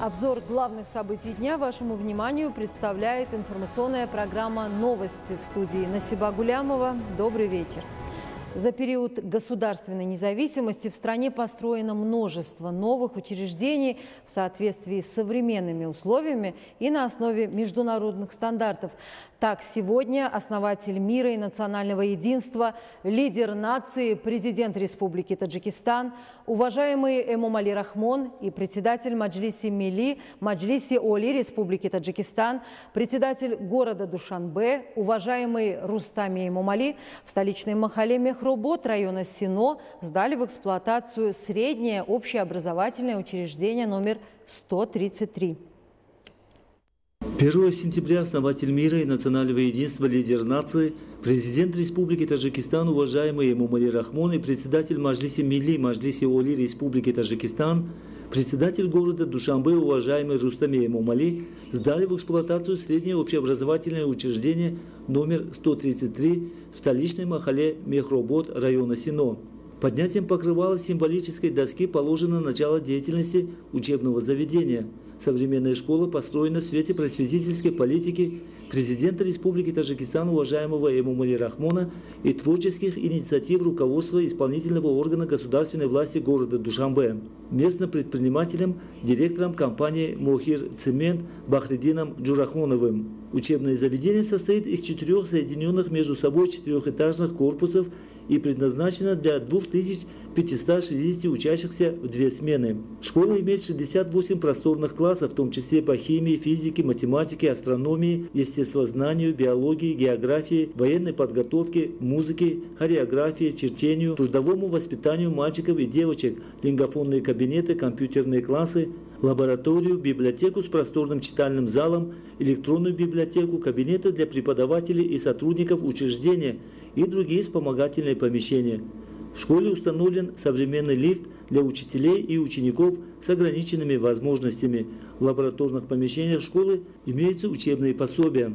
Обзор главных событий дня вашему вниманию представляет информационная программа «Новости» в студии Насиба Гулямова. Добрый вечер. За период государственной независимости в стране построено множество новых учреждений в соответствии с современными условиями и на основе международных стандартов. Так, сегодня основатель мира и национального единства, лидер нации, президент Республики Таджикистан, уважаемый Эмомали Рахмон и председатель Маджлиси Милли, Маджлиси Оли Республики Таджикистан, председатель города Душанбе, уважаемый Рустами Эмомали в столичной махале Мехробот района Сино сдали в эксплуатацию среднее общеобразовательное учреждение номер 133. 1 сентября основатель мира и национального единства, лидер нации, президент Республики Таджикистан, уважаемый Эмомали Рахмон и председатель Маджлиси Милли, Маджлиси Оли Республики Таджикистан, председатель города Душанбе, уважаемый Рустами Эмомали, сдали в эксплуатацию среднее общеобразовательное учреждение номер 133 в столичной махале Мехробот района Сино. Поднятием покрывала символической доски положено начало деятельности учебного заведения. Современная школа построена в свете просветительской политики президента Республики Таджикистан, уважаемого Эмомали Рахмона, и творческих инициатив руководства исполнительного органа государственной власти города Душанбе, местным предпринимателем, директором компании «Мохир Цемент» Бахридином Джурахоновым. Учебное заведение состоит из 4 соединенных между собой 4-этажных корпусов и предназначена для 2560 учащихся в 2 смены. Школа имеет 68 просторных классов, в том числе по химии, физике, математике, астрономии, естествознанию, биологии, географии, военной подготовке, музыке, хореографии, чтению, трудовому воспитанию мальчиков и девочек, лингофонные кабинеты, компьютерные классы, лабораторию, библиотеку с просторным читальным залом, электронную библиотеку, кабинеты для преподавателей и сотрудников учреждения и другие вспомогательные помещения. В школе установлен современный лифт для учителей и учеников с ограниченными возможностями. В лабораторных помещениях школы имеются учебные пособия.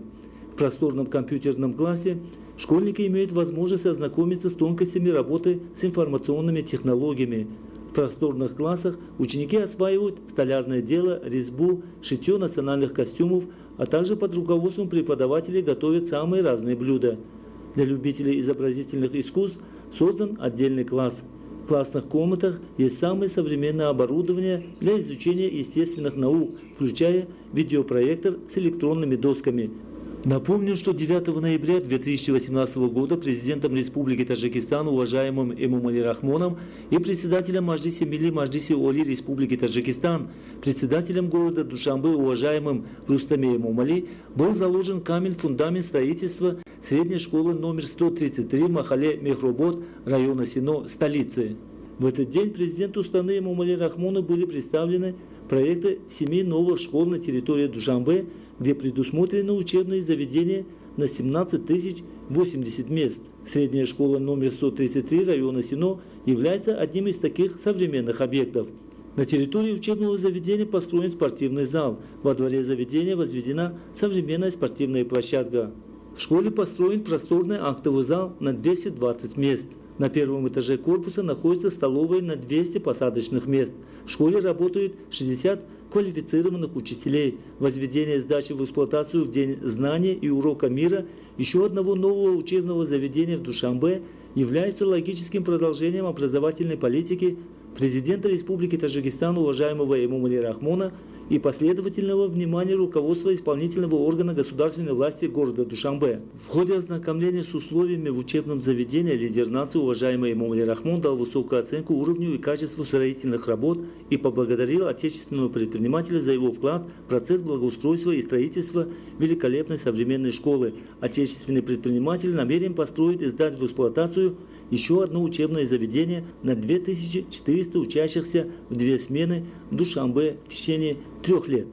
В просторном компьютерном классе школьники имеют возможность ознакомиться с тонкостями работы с информационными технологиями. В просторных классах ученики осваивают столярное дело, резьбу, шитье национальных костюмов, а также под руководством преподавателей готовят самые разные блюда. Для любителей изобразительных искусств создан отдельный класс. В классных комнатах есть самое современное оборудование для изучения естественных наук, включая видеопроектор с электронными досками. Напомню, что 9 ноября 2018 года президентом Республики Таджикистан, уважаемым Эмомали Рахмоном и председателем Маджлиси Милли, Маджлиси Оли Республики Таджикистан, председателем города Душанбе, уважаемым Рустами Эмомали, был заложен камень-фундамент строительства средней школы номер 133 в махале Мехробот района Сино, столицы. В этот день президенту страны Эмомали Рахмону были представлены проекты 7 новых школ на территории Душанбе, где предусмотрено учебные заведения на 17 080 мест. Средняя школа номер 133 района Сино является одним из таких современных объектов. На территории учебного заведения построен спортивный зал. Во дворе заведения возведена современная спортивная площадка. В школе построен просторный актовый зал на 220 мест. На первом этаже корпуса находится столовая на 200 посадочных мест. В школе работают 60 квалифицированных учителей. Возведение сдачи в эксплуатацию в День знания и урока мира еще одного нового учебного заведения в Душанбе является логическим продолжением образовательной политики президента Республики Таджикистан, уважаемого Эмомали Рахмона, и последовательного внимания руководства исполнительного органа государственной власти города Душанбе. В ходе ознакомления с условиями в учебном заведении лидер нации, уважаемый Эмомали Рахмон, дал высокую оценку уровню и качеству строительных работ и поблагодарил отечественного предпринимателя за его вклад в процесс благоустройства и строительства великолепной современной школы. Отечественный предприниматель намерен построить и сдать в эксплуатацию еще одно учебное заведение на 2400 учащихся в 2 смены в Душанбе в течение 3 лет.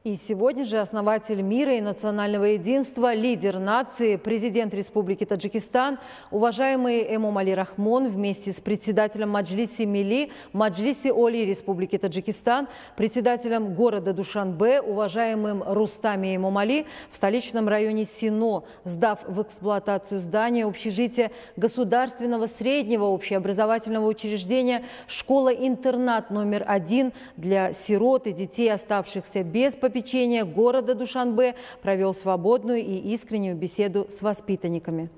И сегодня же основатель мира и национального единства, лидер нации, президент Республики Таджикистан, уважаемый Эмомали Рахмон вместе с председателем Маджлиси Милли, Маджлиси Оли Республики Таджикистан, председателем города Душанбе, уважаемым Рустами Эмомали в столичном районе Сино, сдав в эксплуатацию здание общежития государственного среднего общеобразовательного учреждения школа-интернат номер 1 для сирот и детей, оставшихся без попечения города Душанбе, провел свободную и искреннюю беседу с воспитанниками.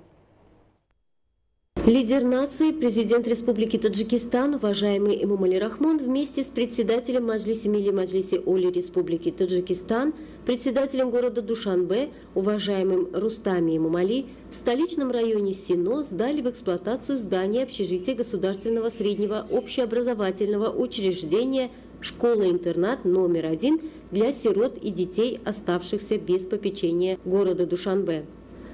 Лидер нации, президент Республики Таджикистан, уважаемый Эмомали Рахмон вместе с председателем Маджлиси Милли Маджлиси Оли Республики Таджикистан, председателем города Душанбе, уважаемым Рустами Эмомали, в столичном районе Сино сдали в эксплуатацию здание общежития государственного среднего общеобразовательного учреждения школа-интернат номер 1 для сирот и детей, оставшихся без попечения города Душанбе.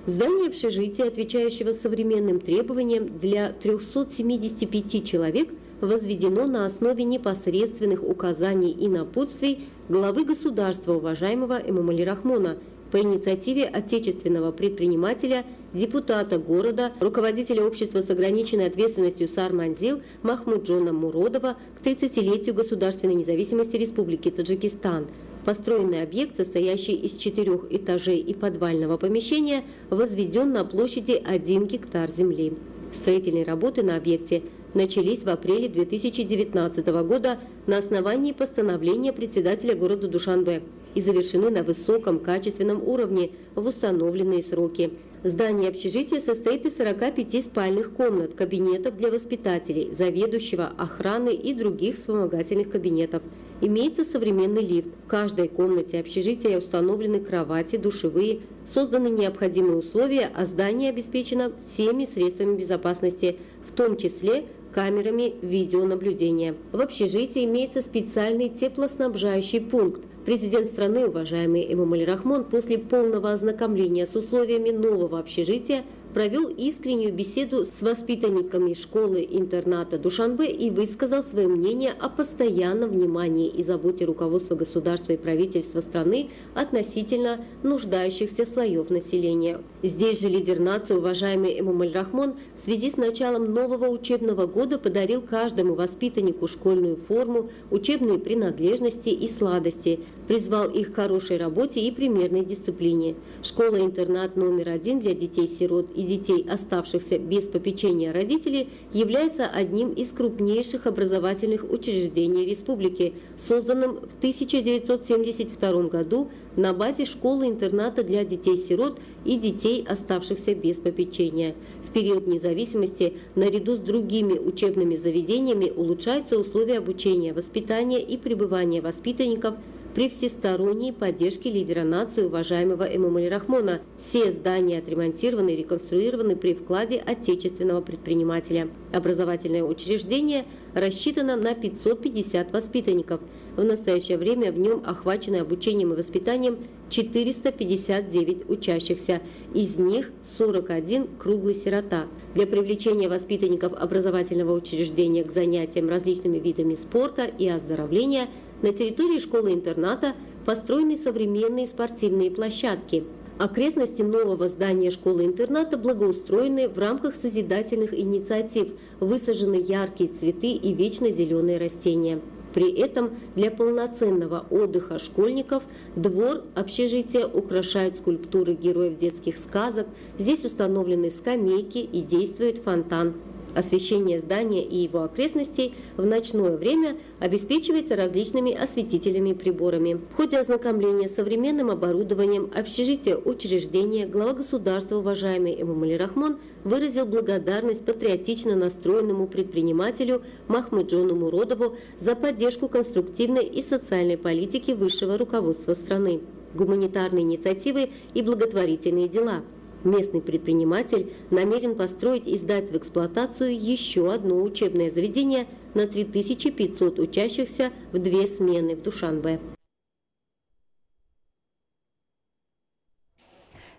Здание общежития, отвечающего современным требованиям для 375 человек, возведено на основе непосредственных указаний и напутствий главы государства, уважаемого Эмомали Рахмона, по инициативе отечественного предпринимателя, депутата города, руководителя общества с ограниченной ответственностью Сар-Манзил Махмуджона Муродова к 30-летию государственной независимости Республики Таджикистан. Построенный объект, состоящий из 4 этажей и подвального помещения, возведен на площади 1 гектар земли. Строительные работы на объекте начались в апреле 2019 года на основании постановления председателя города Душанбе и завершены на высоком качественном уровне в установленные сроки. Здание общежития состоит из 45 спальных комнат, кабинетов для воспитателей, заведующего, охраны и других вспомогательных кабинетов. Имеется современный лифт. В каждой комнате общежития установлены кровати, душевые, созданы необходимые условия, а здание обеспечено всеми средствами безопасности, в том числе камерами видеонаблюдения. В общежитии имеется специальный теплоснабжающий пункт. Президент страны, уважаемый Эмомали Рахмон, после полного ознакомления с условиями нового общежития провел искреннюю беседу с воспитанниками школы-интерната Душанбе и высказал свое мнение о постоянном внимании и заботе руководства государства и правительства страны относительно нуждающихся слоев населения. Здесь же лидер нации, уважаемый Эмомали Рахмон, в связи с началом нового учебного года подарил каждому воспитаннику школьную форму, учебные принадлежности и сладости, призвал их к хорошей работе и примерной дисциплине. Школа-интернат номер 1 для детей-сирот и детей, оставшихся без попечения родителей, является одним из крупнейших образовательных учреждений республики, созданным в 1972 году на базе школы-интерната для детей-сирот и детей, оставшихся без попечения. В период независимости наряду с другими учебными заведениями улучшаются условия обучения, воспитания и пребывания воспитанников при всесторонней поддержке лидера нации, уважаемого Эмомали Рахмона. Все здания отремонтированы и реконструированы при вкладе отечественного предпринимателя. Образовательное учреждение рассчитано на 550 воспитанников. В настоящее время в нем охвачены обучением и воспитанием 459 учащихся, из них 41 круглый сирота. Для привлечения воспитанников образовательного учреждения к занятиям различными видами спорта и оздоровления на территории школы-интерната построены современные спортивные площадки. Окрестности нового здания школы-интерната благоустроены в рамках созидательных инициатив, высажены яркие цветы и вечно зеленые растения. При этом для полноценного отдыха школьников двор общежития украшают скульптуры героев детских сказок, здесь установлены скамейки и действует фонтан. Освещение здания и его окрестностей в ночное время обеспечивается различными осветительными приборами. В ходе ознакомления с современным оборудованием общежития учреждения глава государства, уважаемый Эмомали Рахмон, выразил благодарность патриотично настроенному предпринимателю Махмуджону Муродову за поддержку конструктивной и социальной политики высшего руководства страны, гуманитарные инициативы и благотворительные дела. Местный предприниматель намерен построить и сдать в эксплуатацию еще одно учебное заведение на 3500 учащихся в 2 смены в Душанбе.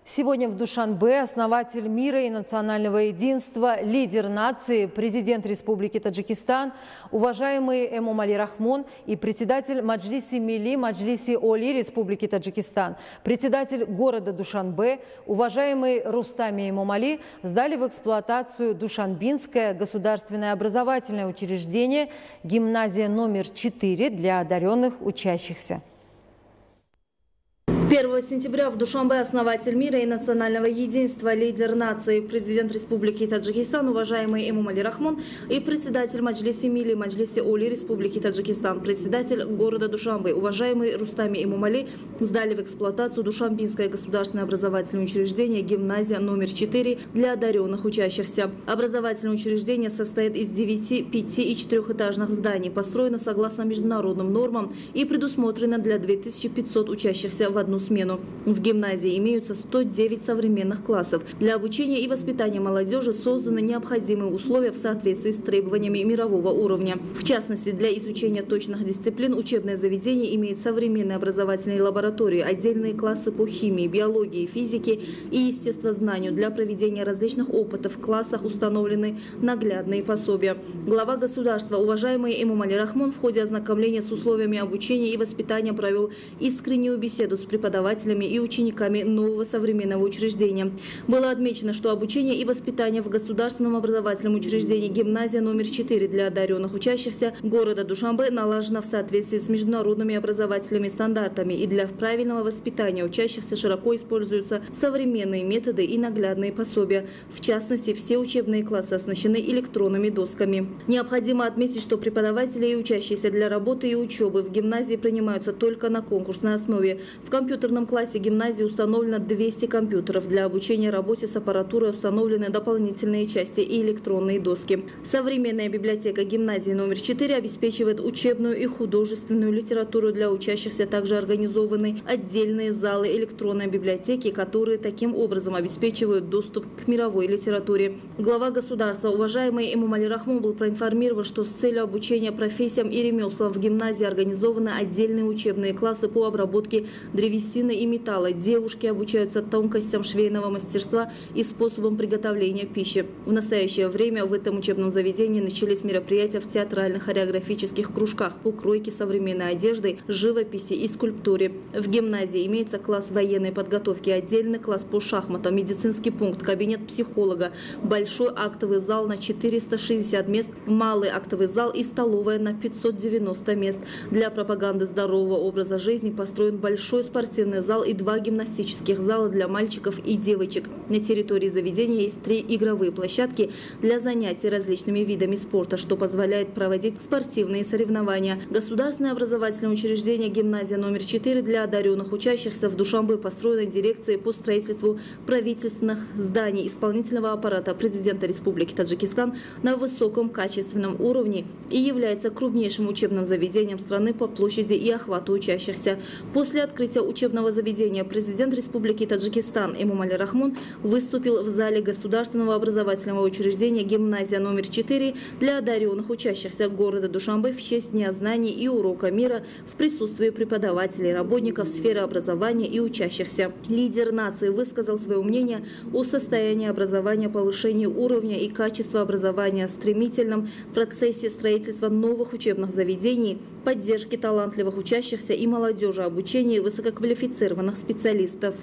Сегодня в Душанбе основатель мира и национального единства, лидер нации, президент Республики Таджикистан, уважаемый Эмомали Рахмон и председатель Маджлиси Милли Маджлиси Оли Республики Таджикистан, председатель города Душанбе, уважаемый Рустами Эмомали, сдали в эксплуатацию Душанбинское государственное образовательное учреждение, гимназия номер 4 для одаренных учащихся. 1 сентября в Душанбе основатель мира и национального единства, лидер нации, президент Республики Таджикистан, уважаемый Эмомали Рахмон и председатель Маджлиси Милли Маджлиси Оли Республики Таджикистан, председатель города Душанбе, уважаемый Рустами Эмомали, сдали в эксплуатацию Душанбинское государственное образовательное учреждение, гимназия номер 4 для одаренных учащихся. Образовательное учреждение состоит из 9, 5 и 4-этажных зданий, построено согласно международным нормам и предусмотрено для 2500 учащихся в одну смену. В гимназии имеются 109 современных классов. Для обучения и воспитания молодежи созданы необходимые условия в соответствии с требованиями мирового уровня. В частности, для изучения точных дисциплин учебное заведение имеет современные образовательные лаборатории, отдельные классы по химии, биологии, физике и естествознанию. Для проведения различных опытов в классах установлены наглядные пособия. Глава государства, уважаемый Эмомали Рахмон, в ходе ознакомления с условиями обучения и воспитания провел искреннюю беседу с преподавателями и учениками нового современного учреждения. Было отмечено, что обучение и воспитание в государственном образовательном учреждении гимназия номер 4 для одаренных учащихся города Душанбе налажено в соответствии с международными образовательными стандартами, и для правильного воспитания учащихся широко используются современные методы и наглядные пособия. В частности, все учебные классы оснащены электронными досками. Необходимо отметить, что преподаватели и учащиеся для работы и учебы в гимназии принимаются только на конкурсной основе. В компьютерном классе гимназии установлено 200 компьютеров. Для обучения работе с аппаратурой установлены дополнительные части и электронные доски. Современная библиотека гимназии номер 4 обеспечивает учебную и художественную литературу для учащихся. Также организованы отдельные залы электронной библиотеки, которые таким образом обеспечивают доступ к мировой литературе. Глава государства, уважаемый Эмомали Рахмон, был проинформирован, что с целью обучения профессиям и ремеслам в гимназии организованы отдельные учебные классы по обработке древесины и металла. Девушки обучаются тонкостям швейного мастерства и способам приготовления пищи. В настоящее время в этом учебном заведении начались мероприятия в театральных хореографических кружках по кройке современной одежды, живописи и скульптуре. В гимназии имеется класс военной подготовки, отдельный класс по шахматам, медицинский пункт, кабинет психолога, большой актовый зал на 460 мест, малый актовый зал и столовая на 590 мест. Для пропаганды здорового образа жизни построен большой спортивный зал и 2 гимнастических зала для мальчиков и девочек. На территории заведения есть 3 игровые площадки для занятий различными видами спорта, что позволяет проводить спортивные соревнования. Государственное образовательное учреждение гимназия номер 4 для одаренных учащихся в Душанбе построено дирекцией по строительству правительственных зданий исполнительного аппарата президента Республики Таджикистан на высоком качественном уровне и является крупнейшим учебным заведением страны по площади и охвату учащихся. После открытия учебного заведения президент Республики Таджикистан Эмомали Рахмон выступил в зале государственного образовательного учреждения гимназия номер 4 для одаренных учащихся города Душанбе в честь Дня знаний и урока мира в присутствии преподавателей, работников сферы образования и учащихся. Лидер нации высказал свое мнение о состоянии образования, повышении уровня и качества образования, стремительном процессе строительства новых учебных заведений, поддержки талантливых учащихся и молодежи, обучении высококвалифицированных специалистов.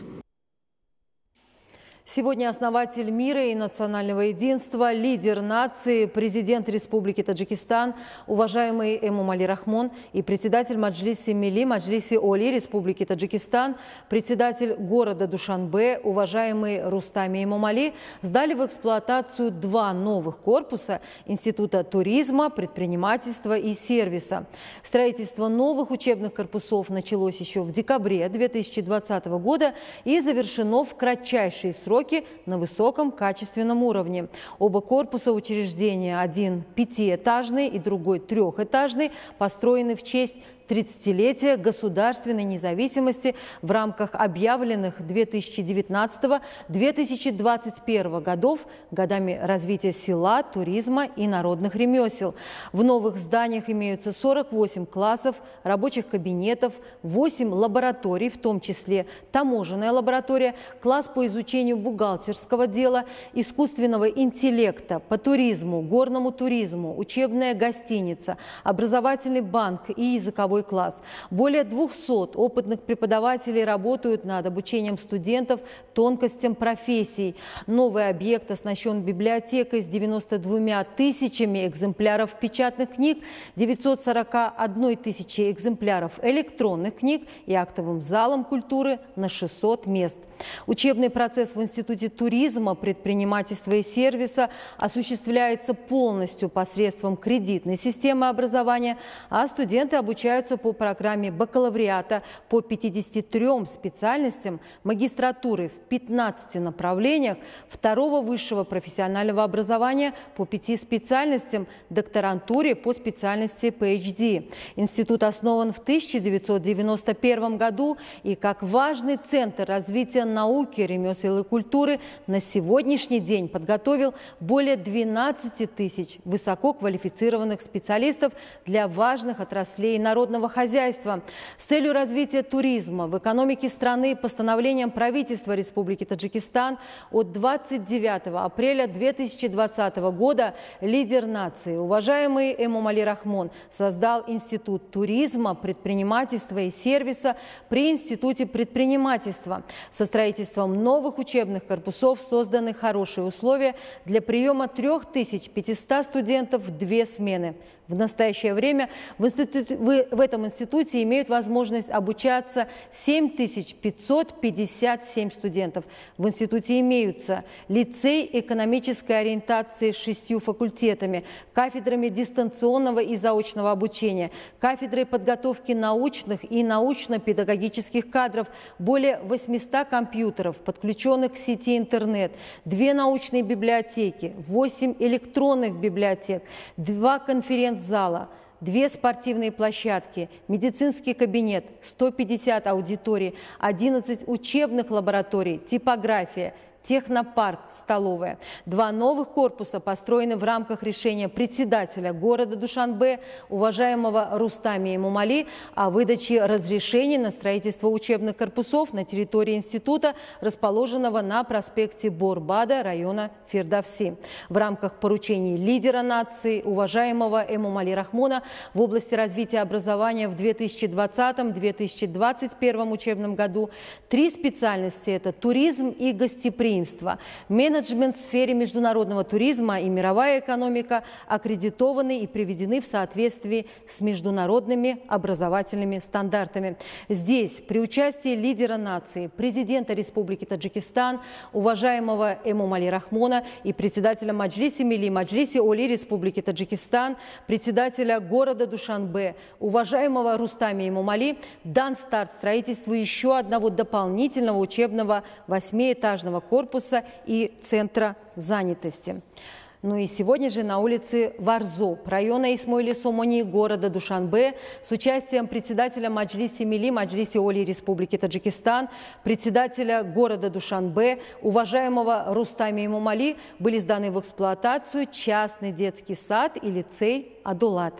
Сегодня основатель мира и национального единства, лидер нации, президент Республики Таджикистан, уважаемый Эмомали Рахмон и председатель Маджлиси Милли Маджлиси Оли Республики Таджикистан, председатель города Душанбе, уважаемый Рустами Эмомали, сдали в эксплуатацию 2 новых корпуса Института туризма, предпринимательства и сервиса. Строительство новых учебных корпусов началось еще в декабре 2020 года и завершено в кратчайшие сроки на высоком качественном уровне. Оба корпуса учреждения, один 5-этажный и другой 3-этажный, построены в честь 30-летия государственной независимости в рамках объявленных 2019-2021 годов годами развития села, туризма и народных ремесел. В новых зданиях имеются 48 классов, рабочих кабинетов, 8 лабораторий, в том числе таможенная лаборатория, класс по изучению бухгалтерского дела, искусственного интеллекта, по туризму, горному туризму, учебная гостиница, образовательный банк и языковой класс. Более 200 опытных преподавателей работают над обучением студентов тонкостям профессий. Новый объект оснащен библиотекой с 92 тысячами экземпляров печатных книг, 941 тысячи экземпляров электронных книг и актовым залом культуры на 600 мест. Учебный процесс в Институте туризма, предпринимательства и сервиса осуществляется полностью посредством кредитной системы образования, а студенты обучаются по программе бакалавриата по 53 специальностям, магистратуры в 15 направлениях, второго высшего профессионального образования по 5 специальностям, докторантуре по специальности PhD. Институт основан в 1991 году и как важный центр развития науки, ремесел и культуры на сегодняшний день подготовил более 12 тысяч высококвалифицированных специалистов для важных отраслей народного хозяйства. С целью развития туризма в экономике страны постановлением правительства Республики Таджикистан от 29 апреля 2020 года лидер нации, уважаемый Эмомали Рахмон, создал Институт туризма, предпринимательства и сервиса при Институте предпринимательства. Со строительством новых учебных корпусов созданы хорошие условия для приема 3500 студентов в 2 смены. В настоящее время в этом институте имеют возможность обучаться 7557 студентов. В институте имеются лицей экономической ориентации с 6 факультетами, кафедрами дистанционного и заочного обучения, кафедрой подготовки научных и научно-педагогических кадров, более 800 компьютеров, подключенных к сети интернет, 2 научные библиотеки, 8 электронных библиотек, 2 конференц-зала, 2 спортивные площадки, медицинский кабинет, 150 аудиторий, 11 учебных лабораторий, типография, технопарк, столовая. 2 новых корпуса построены в рамках решения председателя города Душанбе, уважаемого Рустами Эмомали, о выдаче разрешений на строительство учебных корпусов на территории института, расположенного на проспекте Борбада района Фирдавси. В рамках поручений лидера нации, уважаемого Эмомали Рахмона, в области развития образования в 2020-2021 учебном году 3 специальности – это туризм и гостеприимство, менеджмент в сфере международного туризма и мировая экономика аккредитованы и приведены в соответствии с международными образовательными стандартами. Здесь при участии лидера нации, президента Республики Таджикистан, уважаемого Эмомали Рахмона и председателя Маджлиси Милли Маджлиси Оли Республики Таджикистан, председателя города Душанбе, уважаемого Рустами Эмомали, дан старт строительству еще одного дополнительного учебного 8-этажного корпуса и центра занятости. Ну и сегодня же на улице Варзоп района Исмоили-Сомони города Душанбе с участием председателя Маджлиси Милли Маджлиси Оли Республики Таджикистан, председателя города Душанбе, уважаемого Рустами Эмомали были сданы в эксплуатацию частный детский сад и лицей Адулат.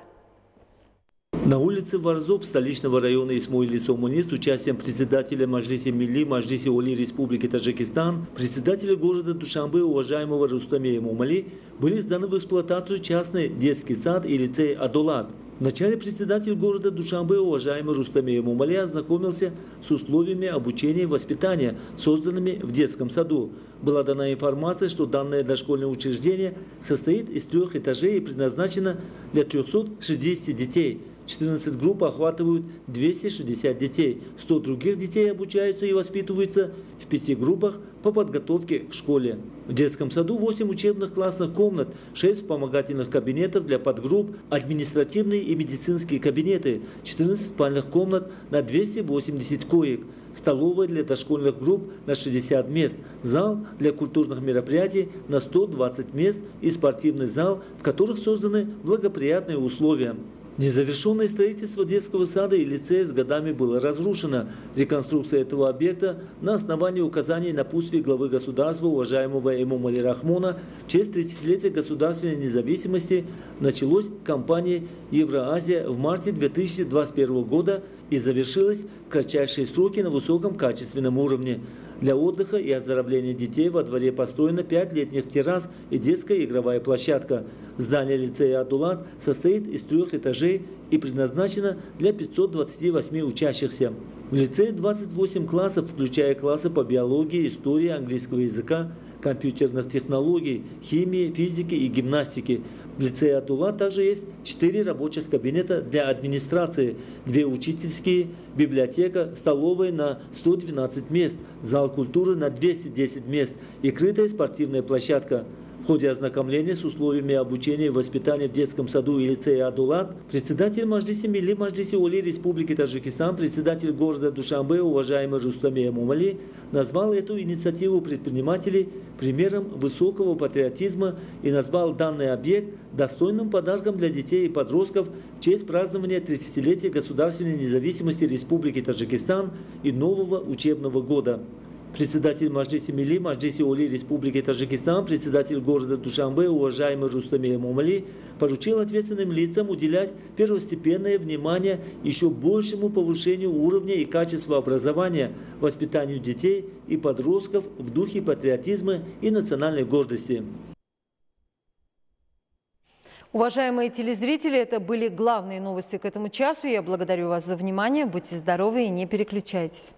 На улице Варзоп столичного района Исмоили-Сомони с участием председателя Маджлиси Милли Маджлиси Оли Республики Таджикистан, председателя города Душанбе, уважаемого Рустами Эмомали, были сданы в эксплуатацию частный детский сад и лицей Адулат. Вначале председатель города Душанбе, уважаемый Рустами Эмомали, ознакомился с условиями обучения и воспитания, созданными в детском саду. Была дана информация, что данное дошкольное учреждение состоит из 3 этажей и предназначено для 360 детей. 14 групп охватывают 260 детей. 100 других детей обучаются и воспитываются в 5 группах по подготовке к школе. В детском саду 8 учебных классных комнат, 6 вспомогательных кабинетов для подгрупп, административные и медицинские кабинеты, 14 спальных комнат на 280 коек, столовая для дошкольных групп на 60 мест, зал для культурных мероприятий на 120 мест и спортивный зал, в которых созданы благоприятные условия. Незавершенное строительство детского сада и лицея с годами было разрушено. Реконструкция этого объекта на основании указаний напутствия главы государства, уважаемого Эмомали Рахмона, в честь 30-летия государственной независимости началась кампания «Евроазия» в марте 2021 года и завершилась в кратчайшие сроки на высоком качественном уровне. Для отдыха и оздоровления детей во дворе построено 5 летних террас и детская игровая площадка. Здание лицея «Адулат» состоит из 3 этажей и предназначено для 528 учащихся. В лицее 28 классов, включая классы по биологии, истории, английского языка, компьютерных технологий, химии, физики и гимнастики. В лицее «Адулат» также есть 4 рабочих кабинета для администрации, 2 учительские, библиотека, столовая на 112 мест, зал культуры на 210 мест и крытая спортивная площадка. В ходе ознакомления с условиями обучения и воспитания в детском саду и лицее «Адулат» председатель Маджлиси Милли Маджлиси Оли Республики Таджикистан, председатель города Душанбе, уважаемый Рустаме Эмомали, назвал эту инициативу предпринимателей примером высокого патриотизма и назвал данный объект достойным подарком для детей и подростков в честь празднования 30-летия государственной независимости Республики Таджикистан и нового учебного года. Председатель Маджлиси Милли Маджлиси Оли Республики Таджикистан, председатель города Душанбе, уважаемый Рустаме Эмомали, поручил ответственным лицам уделять первостепенное внимание еще большему повышению уровня и качества образования, воспитанию детей и подростков в духе патриотизма и национальной гордости. Уважаемые телезрители, это были главные новости к этому часу. Я благодарю вас за внимание. Будьте здоровы и не переключайтесь.